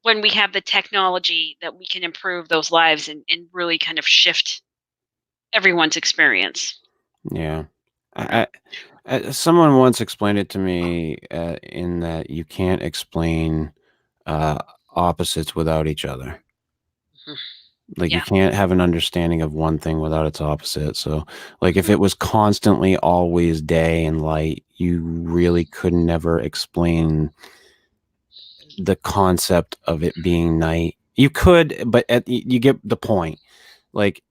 when we have the technology that we can improve those lives and really kind of shift everyone's experience. Yeah. Yeah. I, someone once explained it to me in that you can't explain uh, opposites without each other. Mhm. Like you Yeah. can't have an understanding of one thing without its opposite. So, like if Mhm. it was constantly always day and light, you really could never explain the concept of it being night. You could, but you get the point. Like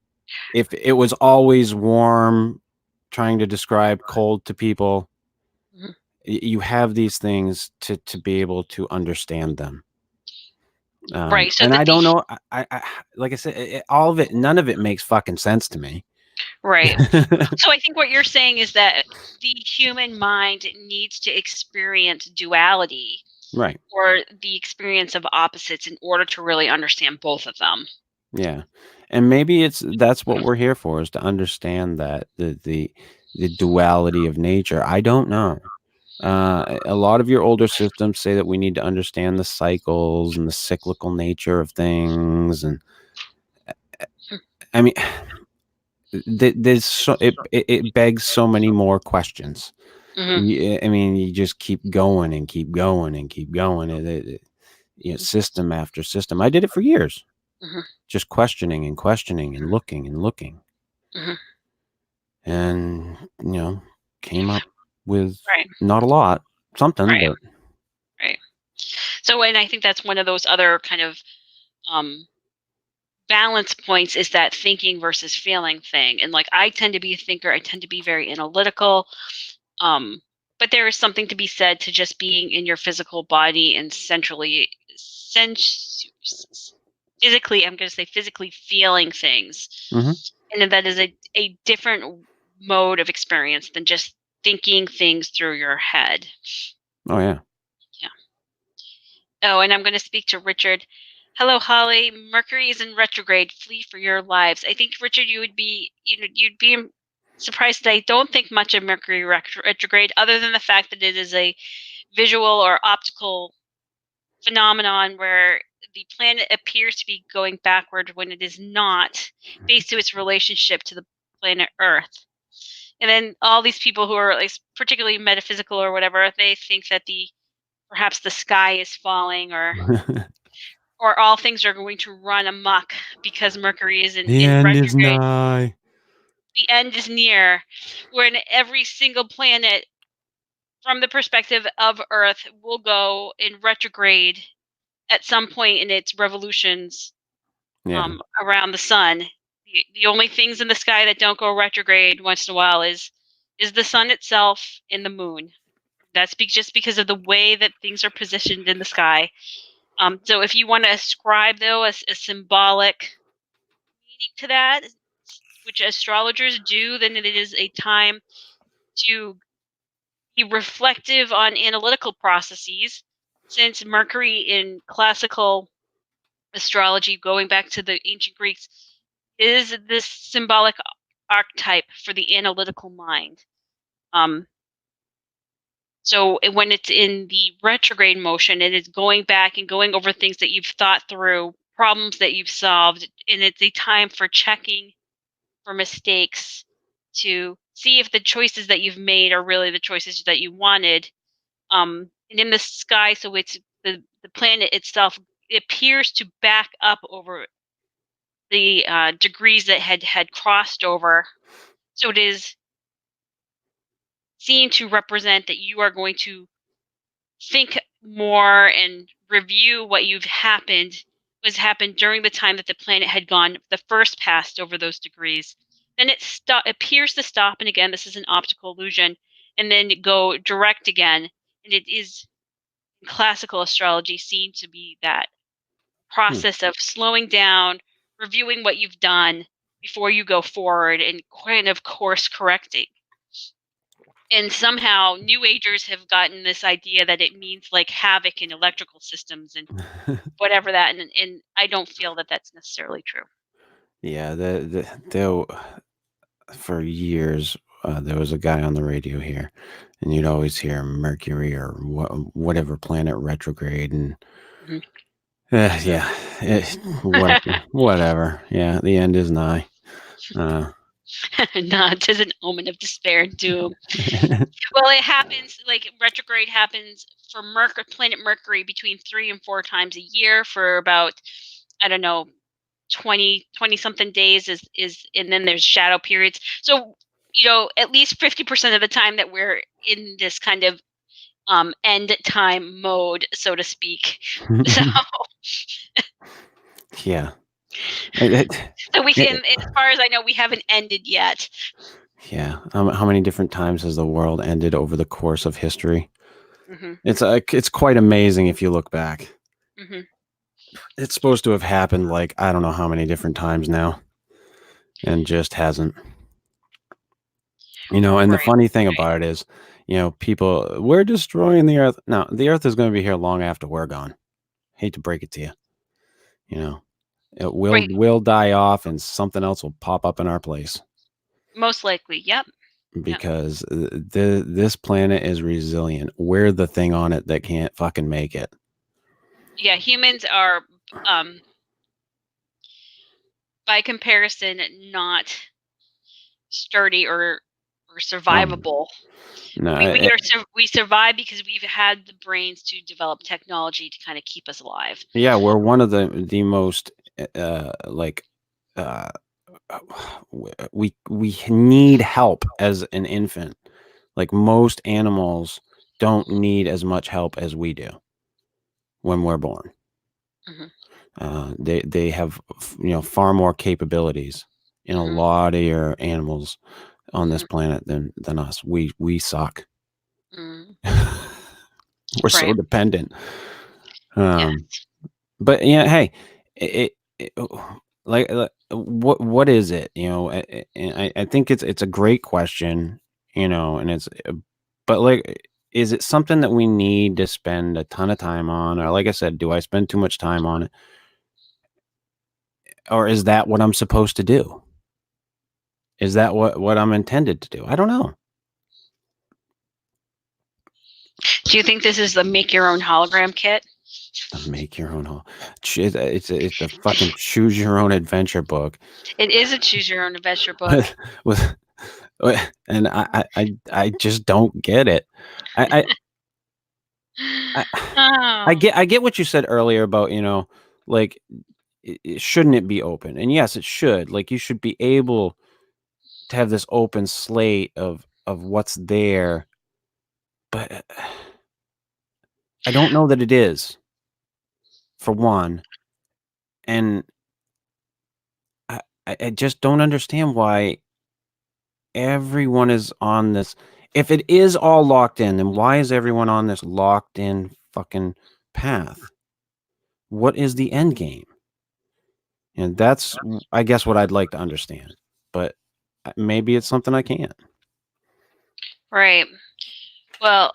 if it was always warm, trying to describe cold to people, Mhm. you have these things to be able to understand them. Right. So And that I the don't know. I like I said, all of it, none of it makes fucking sense to me. right. So I think what you're saying is that the human mind needs to experience duality Right. or the experience of opposites in order to really understand both of them. Yeah. And maybe that's what we're here for, is to understand that the duality of nature. I don't know. A lot of your older systems say that we need to understand the cycles and the cyclical nature of things. And I mean, there's it begs so many more questions. Hmm. I mean, you just keep going and keep going and keep going. System after system. I did it for years, Hmm. just questioning and questioning and looking and looking, Hmm. and came up with Right. not a lot, something, Right. but Right. So, and I think that's one of those other kind of um, balance points is that thinking versus feeling thing. And like, I tend to be a thinker. I tend to be very analytical. Um, but there is something to be said to just being in your physical body and physically, I'm going to say physically feeling things. hmm. And that is a different mode of experience than just thinking things through your head. Oh yeah. Yeah. Oh, and I'm going to speak to Richard. Hello, Holly. Mercury is in retrograde. Flee for your lives. I think Richard, you'd be surprised that I don't think much of Mercury retrograde, other than the fact that it is a visual or optical phenomenon where the planet appears to be going backward when it is not, based to its relationship to the planet Earth. And then all these people who are like particularly metaphysical or whatever, they think that the perhaps the sky is falling, or all things are going to run amok because Mercury is The in end is retrograde. nigh. The end is near, when every single planet, from the perspective of Earth, will go in retrograde at some point in its revolutions Yeah. around the sun. The only things in the sky that don't go retrograde once in a while is the sun itself and the moon. That's just because of the way that things are positioned in the sky. So if you want to ascribe, though, a symbolic meaning to that, which astrologers do, then it is a time to be reflective on analytical processes, since Mercury in classical astrology, going back to the ancient Greeks, is this symbolic archetype for the analytical mind. So when it's in the retrograde motion, it is going back and going over things that you've thought through, problems that you've solved, and it's a time for checking for mistakes, to see if the choices that you've made are really the choices that you wanted. And in the sky, so it's the planet itself, it appears to back up over the degrees that had crossed over. So it is seen to represent that you are going to think more and review what was happened during the time that the planet had gone the first past over those degrees. Then it appears to stop, and again, this is an optical illusion, and then go direct again. And it is, in classical astrology, seen to be that process of slowing down, reviewing what you've done before you go forward, and kind of course correcting. And somehow New Agers have gotten this idea that it means like havoc in electrical systems and whatever that, and I don't feel that that's necessarily true. Yeah, for years, there was a guy on the radio here, and you'd always hear Mercury or whatever planet retrograde, and Mhm. yeah, whatever. Yeah, the end is nigh. No, it is an omen of despair and doom. Well, it happens, like retrograde happens for planet Mercury between 3 and 4 times a year for about, I don't know, 20 something days, and then there's shadow periods. So, at least 50% of the time that we're in this kind of end time mode, so to speak. So, Yeah. so we can, as far as I know, we haven't ended yet. Yeah. How many different times has the world ended over the course of history? Hmm. It's quite amazing if you look back. Hmm. It's supposed to have happened like I don't know how many different times now, and just hasn't. And the Right. funny thing about it is, people, we're destroying the earth. No, the earth is going to be here long after we're gone. Hate to break it to you. It will Right. will die off, and something else will pop up in our place, Most likely. Yep. Yep. because this planet is resilient. We're the thing on it that can't fucking make it. Yeah. Humans are, um, by comparison, not sturdy or survivable. No, We survive because we've had the brains to develop technology to kind of keep us alive. yeah, we're one of the most like uh we need help as an infant. Like most animals don't need as much help as we do when we're born. Hmm. They have far more capabilities in a Hmm. lot of your animals on this Hmm. planet than us. We suck. Hmm. We're so Right. dependent. Yeah. But yeah, hey, it what is it? I think it's a great question. And it's but like, is it something that we need to spend a ton of time on, or like I said, do I spend too much time on it, or is that what I'm supposed to do? Is that what I'm intended to do? I don't know. Do you think this is the make your own hologram kit? Make your own hole. It's the fucking choose your own adventure book. It is a choose your own adventure book. with, with and I just don't get it. I I Oh. I get what you said earlier about, like, shouldn't it be open? And yes, it should. Like, you should be able to have this open slate of what's there, but I don't know that it is, for one, and I just don't understand why everyone is on this. If it is all locked in, then why is everyone on this locked in fucking path? What is the end game? And that's, I guess, what I'd like to understand. But maybe it's something I can't. Right. Well,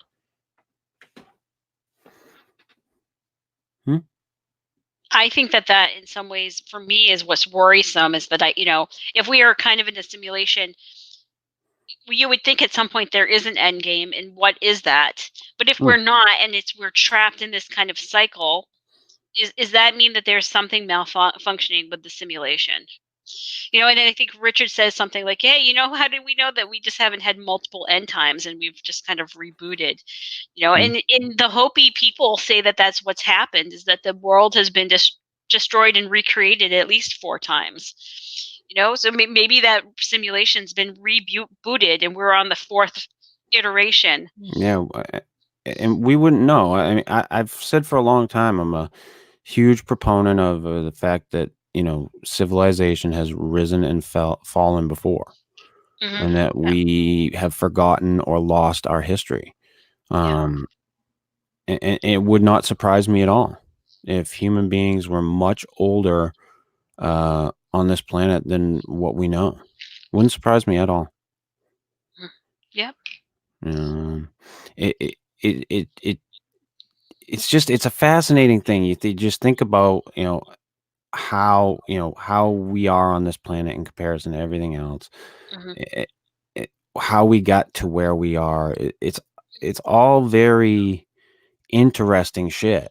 Hmm? I think that in some ways, for me, is what's worrisome is that if we are kind of in a simulation, you would think at some point there is an end game, and what is that? But if Hmm. we're not, and we're trapped in this kind of cycle, is that mean that there's something malfunctioning with the simulation? And I think Richard says something like, "Hey, how did we know that we just haven't had multiple end times and we've just kind of rebooted?" Hmm. And in the Hopi people say that that's what's happened, is that the world has been destroyed and recreated at least 4 times. So maybe that simulation's been rebooted and we're on the fourth iteration. Yeah. And we wouldn't know. I mean, I've said for a long time, I'm a huge proponent of the fact that, civilization has risen and fallen before, Hmm. and that Yeah. we have forgotten or lost our history. Yeah. And it would not surprise me at all if human beings were much older on this planet than what we know. Wouldn't surprise me at all. Mm. Yep. Um, it, it, it, it, it, it's a fascinating thing. You just think about, how we are on this planet in comparison to everything else. Hmm. It, how we got to where we are. It's all very interesting shit,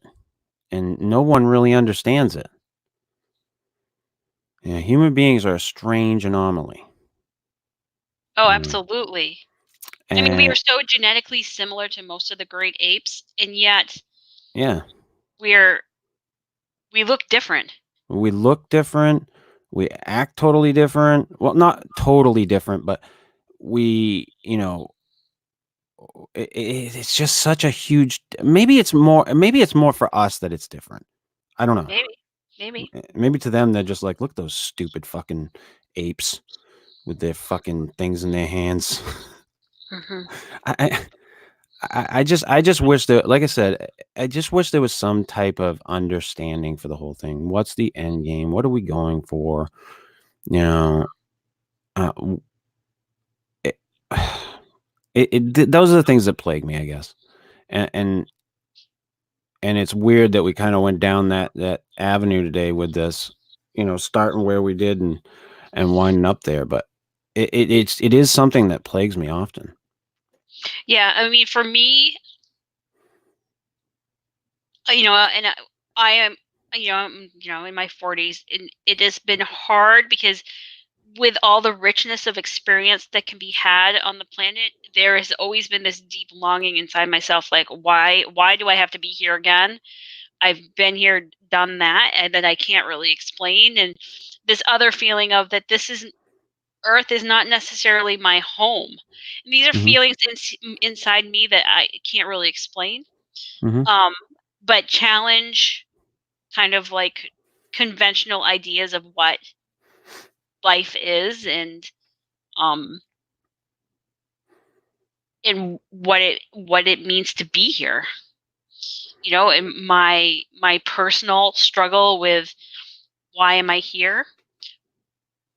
and no one really understands it. Yeah, human beings are a strange anomaly. Oh, Mm. absolutely. I mean, we And are so genetically similar to most of the great apes, and yet yeah, we're we look different. we look different. We act totally different. Well, not totally different, but we, it's just such a huge. Maybe it's more for us that it's different. I don't know. Maybe, maybe. Maybe to them they're just like, look at those stupid fucking apes with their fucking things in their hands. Hmm. I, I I just wish that, like I said, I just wish there was some type of understanding for the whole thing. What's the end game? What are we going for? You know, w it those are the things that plague me, I guess. And and it's weird that we kinda went down that avenue today with this, starting where we did and winding up there, but it is something that plagues me often. Yeah, I mean, for me, and I am, I'm, in my 40s, and it has been hard because with all the richness of experience that can be had on the planet, there has always been this deep longing inside myself, like, why do I have to be here again? I've been here, done that, and that I can't really explain. And this other feeling of that this is Earth is not necessarily my home. And these are Mhm, feelings inside me that I can't really explain, mhm, um, but challenge kind of like conventional ideas of what life is, um and what it means to be here. And my personal struggle with why am I here?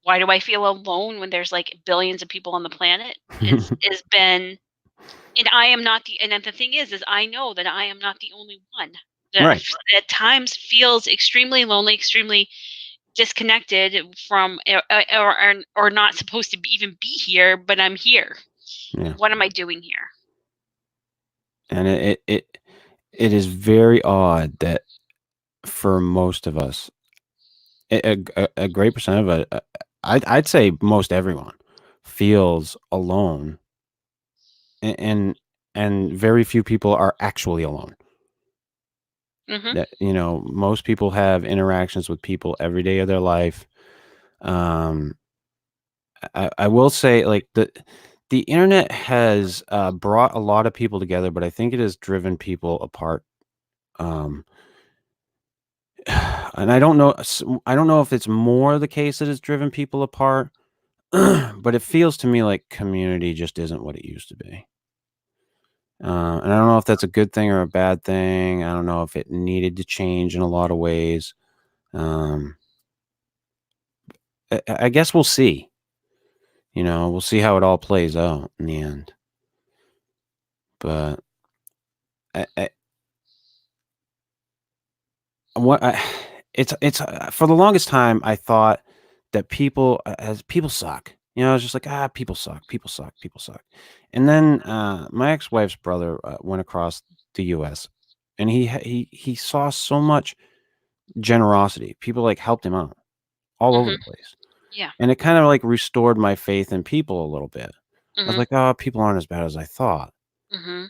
Why do I feel alone when there's like billions of people on the planet? Is been And I am not and then the thing is I know that I am not the only one that Right, at times feels extremely lonely, extremely disconnected from, or not supposed to even be here, but I'm here. yeah, What am I doing here? and it is very odd that for most of us, a great percent of it, I'd say most everyone feels alone, and very few people are actually alone. Mhm. That, most people have interactions with people every day of their life. Um, I will say, like, the internet has brought a lot of people together, but I think it has driven people apart. Um, and I don't know if it's more the case that it's driven people apart, but it feels to me like community just isn't what it used to be. And I don't know if that's a good thing or a bad thing. I don't know if it needed to change in a lot of ways. Um, I guess we'll see. We'll see how it all plays out in the end. But I, what I, it's for the longest time I thought that people as people suck. I was just like, people suck, people suck, people suck. And then my ex-wife's brother went across the U.S. and he saw so much generosity. People like helped him out all over Mhm. the place. Yeah. And it kind of like restored my faith in people a little bit. I was Mhm. like, oh, people aren't as bad as I thought, Mhm.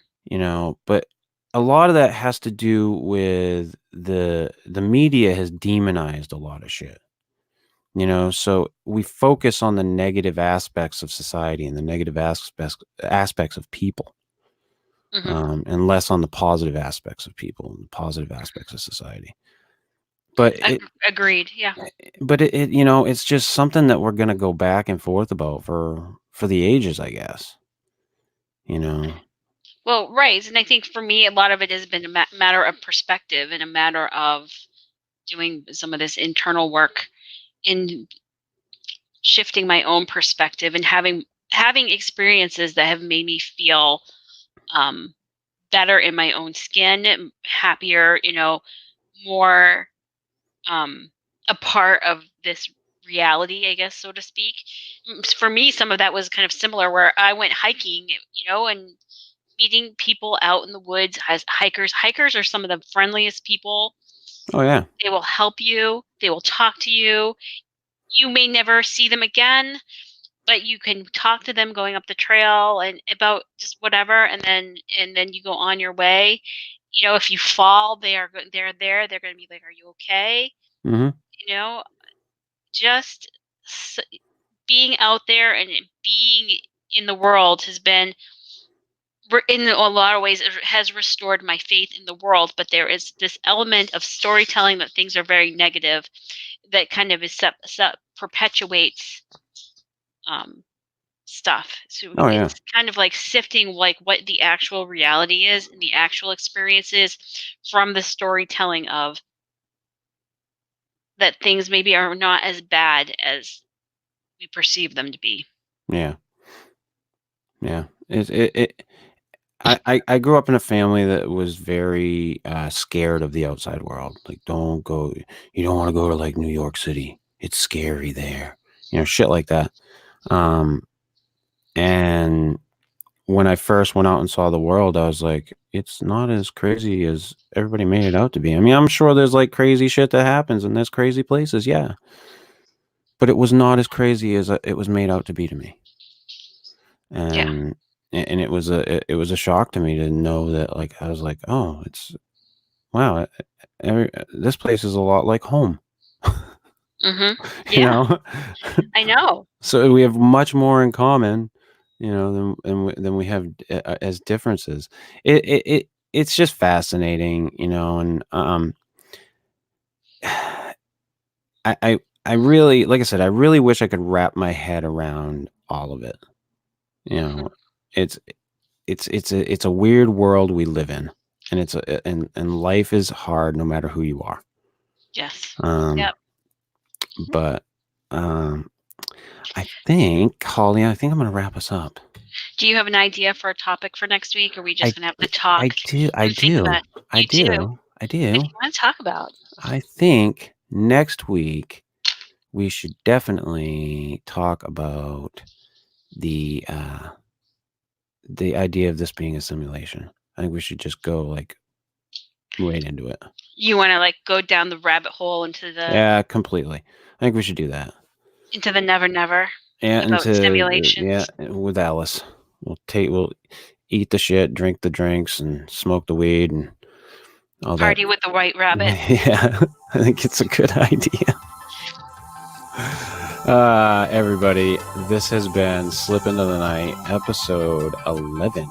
but a lot of that has to do with the media has demonized a lot of shit. So we focus on the negative aspects of society and the negative aspects of people, Mhm. and less on the positive aspects of people and the positive aspects of society. But it Agreed. Yeah. it's just something that we're gonna go back and forth about for the ages, I guess. You know? Well, right, and I think for me, a lot of it has been a matter of perspective and a matter of doing some of this internal work in shifting my own perspective and having experiences that have made me feel um, better in my own skin, happier, more um, a part of this reality, I guess, so to speak. For me, some of that was kind of similar, where I went hiking, and meeting people out in the woods as hikers. Hikers are some of the friendliest people. Oh, yeah. They will help you. They will talk to you. You may never see them again, but you can talk to them going up the trail and about just whatever, and then you go on your way. If you fall, they're there. They're going to be like, "Are you okay?" Mhm. You know, just s- being out there and being in the world has been in a lot of ways it has restored my faith in the world, but there is this element of storytelling that things are very negative that kind of perpetuates um, stuff. So Oh, yeah. it's kind of like sifting like what the actual reality is and the actual experiences from the storytelling of that things maybe are not as bad as we perceive them to be. Yeah. Yeah. I grew up in a family that was very, scared of the outside world. Like, you don't wanna go to, like, New York City. It's scary there. Shit like that. Um, and when I first went out and saw the world, I was like, "It's not as crazy as everybody made it out to be." I mean, I'm sure there's, like, crazy shit that happens and there's crazy places, yeah. But it was not as crazy as, it was made out to be to me. Yeah. And and it was a shock to me to know that, like, I was like, "Oh, it's wow, this place is a lot like home." Mhm. You Yeah, know? I know. So we have much more in common, than we have as differences. It's just fascinating, and I really, like I said, I really wish I could wrap my head around all of it. You Mhm. know, it's it's a weird world we live in, and and life is hard no matter who you are. Yes. Um, Yep. but um, Holly, I think I'm gonna wrap us up. Do you have an idea for a topic for next week? Or are we just I gonna have to talk I do I and think do about I you do? do I What do do. you want to talk about? I think next week we should definitely talk about the uh the idea of this being a simulation. I think we should just go like right into it. You want to like go down the rabbit hole Yeah, completely. I think we should do that. into the never never Yeah, about yeah, simulations. with Alice. We'll eat the shit, drink the drinks, and smoke the weed, and All that. Party with the White Rabbit. Yeah, I think it's a good idea. Everybody, this has been Slip Into the Night, episode 11.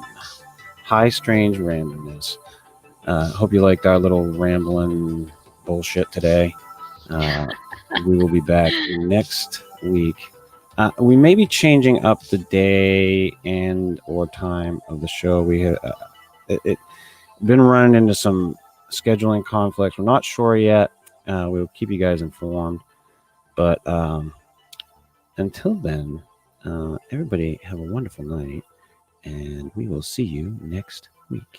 High Strange Randomness. Hope you liked our little rambling bullshit today. We will be back next week. We may be changing up the day and or time of the show. We have it been running into some scheduling conflicts. We're not sure yet. We'll keep you guys informed. But until then, everybody have a wonderful night, and we will see you next week.